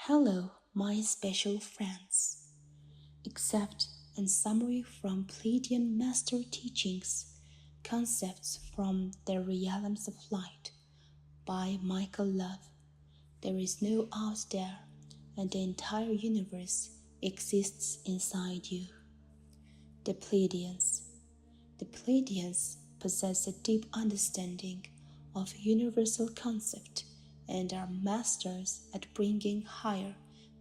Hello, my special friends. Except and summary from Pleiadian master teachings, concepts from the realms of light by Michael Love. There is no out there, and the entire universe exists inside you. The Pleiadians. The Pleiadians possess a deep understanding of universal concept and are masters at bringing higher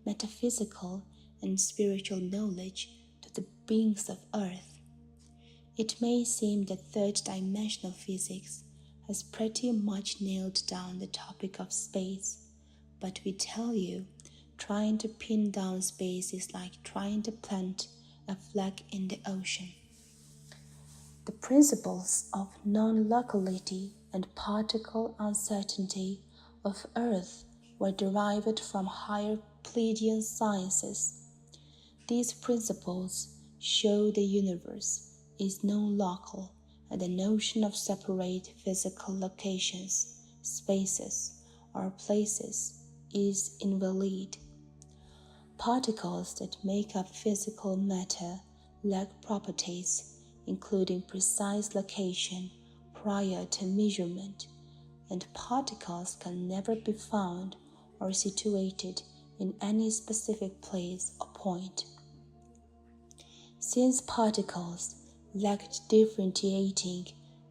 metaphysical and spiritual knowledge to the beings of Earth. It may seem that third-dimensional physics has pretty much nailed down the topic of space, but we tell you, trying to pin down space is like trying to plant a flag in the ocean. The principles of non-locality and particle uncertainty of Earth were derived from higher Pleiadian sciences. These principles show the universe is non-local and the notion of separate physical locations, spaces, or places is invalid. Particles that make up physical matter lack properties, including precise location prior to measurement, and particles can never be found or situated in any specific place or point. Since particles lack differentiating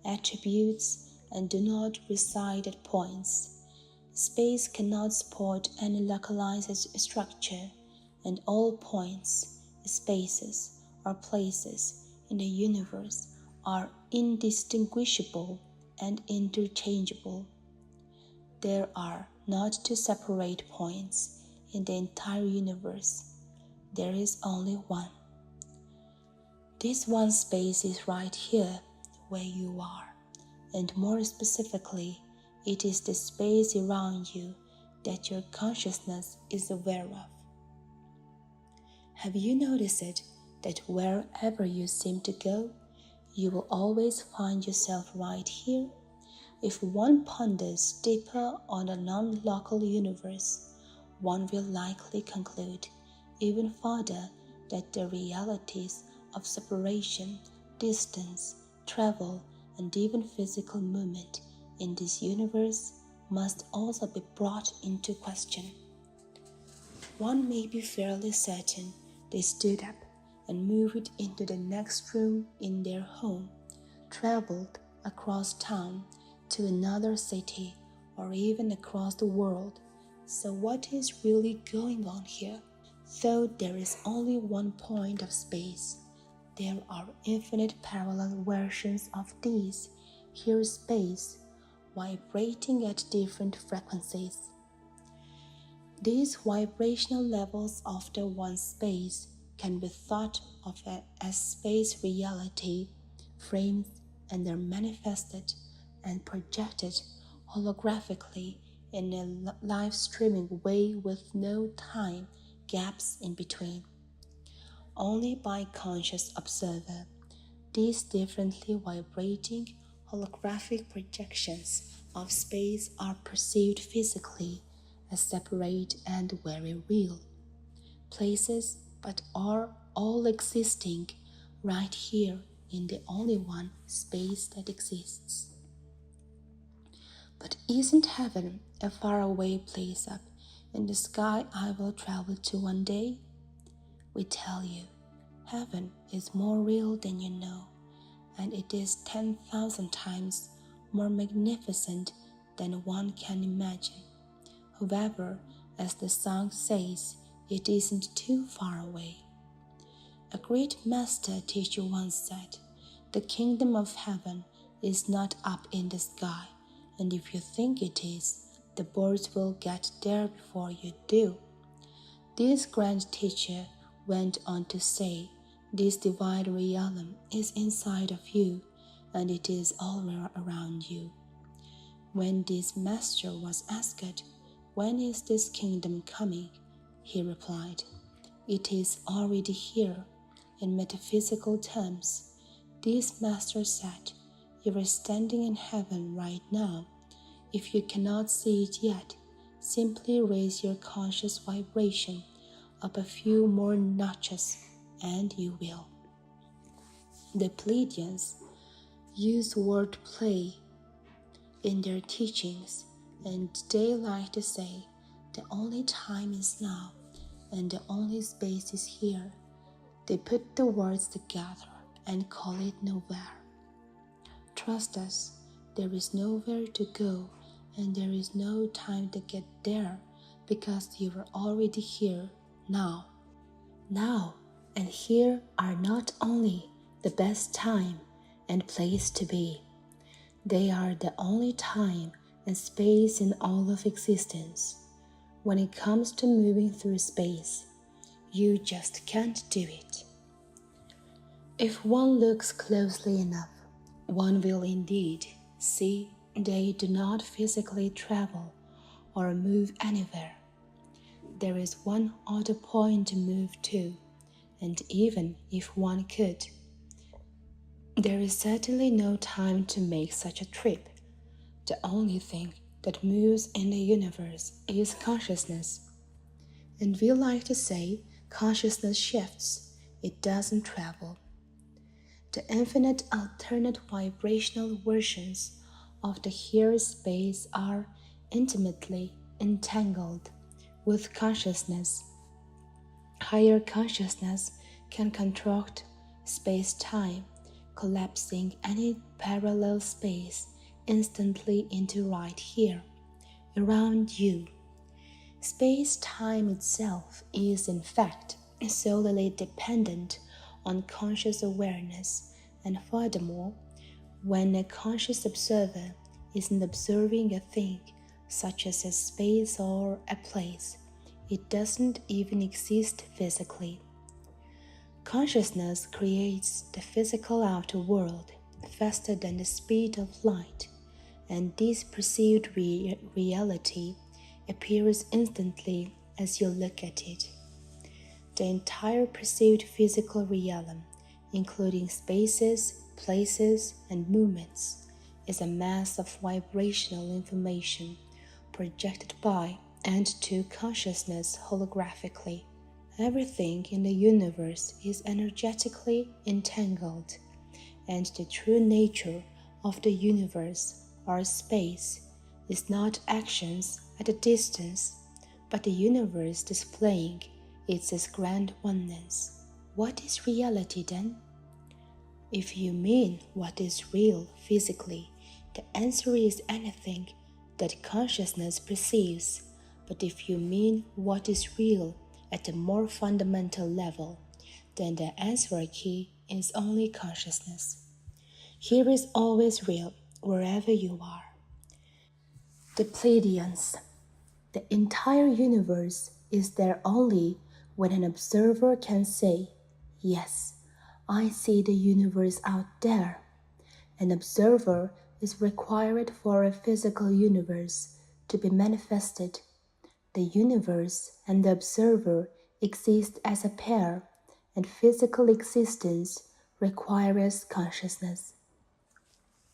attributes and do not reside at points, space cannot support any localized structure, and all points, spaces, or places in the universe are indistinguishable and interchangeable. There are not two separate points in the entire universe. There is only one. This one space is right here where you are, and more specifically, it is the space around you that your consciousness is aware of. Have you noticed that wherever you seem to go, you will always find yourself right here? If one ponders deeper on the non-local universe, one will likely conclude even further that the realities of separation, distance, travel, and even physical movement in this universe must also be brought into question. One may be fairly certain they stood up and moved into the next room in their home, traveled across town to another city, or even across the world. So what is really going on here? Though there is only one point of space, there are infinite parallel versions of this here space, vibrating at different frequencies. These vibrational levels of the one space can be thought of as space reality frames, and are manifested and projected holographically in a live streaming way with no time gaps in between. Only by conscious observer, these differently vibrating holographic projections of space are perceived physically as separate and very real places, but are all existing right here in the only one space that exists. But isn't heaven a faraway place up in the sky I will travel to one day? We tell you, heaven is more real than you know, and it is 10,000 times more magnificent than one can imagine. However, as the song says, it isn't too far away. A great master teacher once said, "The kingdom of heaven is not up in the sky, and if you think it is, the birds will get there before you do." This grand teacher went on to say, this divine realm is inside of you, and it is all around you. When this master was asked, "When is this kingdom coming?" he replied, "It is already here." In metaphysical terms, this master said, "You are standing in heaven right now. If you cannot see it yet, simply raise your conscious vibration up a few more notches and you will. The Pleiadians use wordplay in their teachings, and they like to say, the only time is now, and the only space is here. They put the words together and call it nowhere. Trust us, there is nowhere to go, and there is no time to get there, because you are already here, now. Now and here are not only the best time and place to be, they are the only time and space in all of existence. When it comes to moving through space, you just can't do it. If one looks closely enough, one will indeed see they do not physically travel or move anywhere. There is one other point to move to, and even if one could, there is certainly no time to make such a trip. The only thing that moves in the universe is consciousness. And we like to say consciousness shifts, it doesn't travel. The infinite alternate vibrational versions of the here space are intimately entangled with consciousness. Higher consciousness can contract space-time, collapsing any parallel space instantly into right here, around you. Space-time itself is, in fact, solely dependent on conscious awareness, and furthermore, when a conscious observer isn't observing a thing, such as a space or a place, it doesn't even exist physically. Consciousness creates the physical outer world faster than the speed of light, and this perceived reality appears instantly as you look at it. The entire perceived physical realm, including spaces, places, and movements, is a mass of vibrational information projected by and to consciousness holographically. Everything in the universe is energetically entangled, and the true nature of the universe, or space, is not actions at a distance, but the universe displaying its grand oneness. What is reality then? If you mean what is real physically, the answer is anything that consciousness perceives. But if you mean what is real at a more fundamental level, then the answer key is only consciousness. Here is always real, wherever you are. The Pleiadians. The entire universe is there only when an observer can say, yes, I see the universe out there. An observer is required for a physical universe to be manifested. The universe and the observer exist as a pair, and physical existence requires consciousness.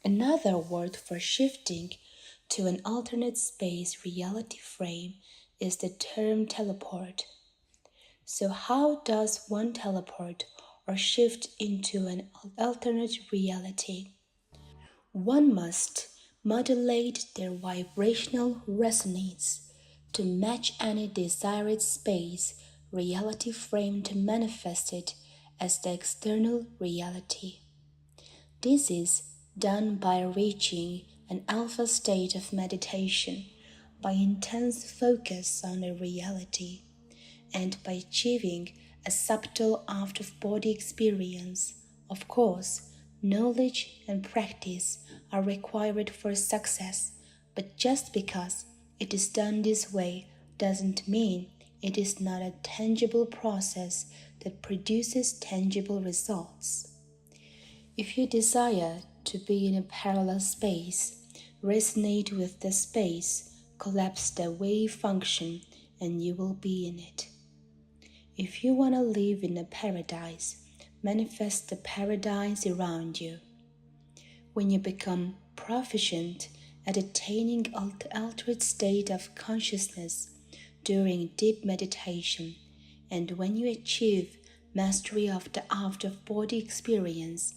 Another word for shifting to an alternate space reality frame is the term teleport. So how does one teleport or shift into an alternate reality? One must modulate their vibrational resonance to match any desired space reality frame to manifest it as the external reality. This is done by reaching an alpha state of meditation, by intense focus on a reality, and by achieving a subtle out-of-body experience. Of course, knowledge and practice are required for success, but just because it is done this way doesn't mean it is not a tangible process that produces tangible results. If you desire to be in a parallel space, resonate with the space, collapse the wave function, and you will be in it. If you want to live in a paradise, manifest the paradise around you. When you become proficient at attaining altered state of consciousness during deep meditation, and when you achieve mastery of the out-of-body experience,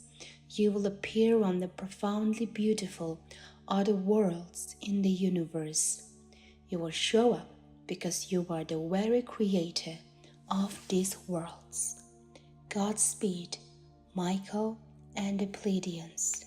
you will appear on the profoundly beautiful other worlds in the universe. You will show up because you are the very creator of these worlds. Godspeed, Michael and the Pleiadians.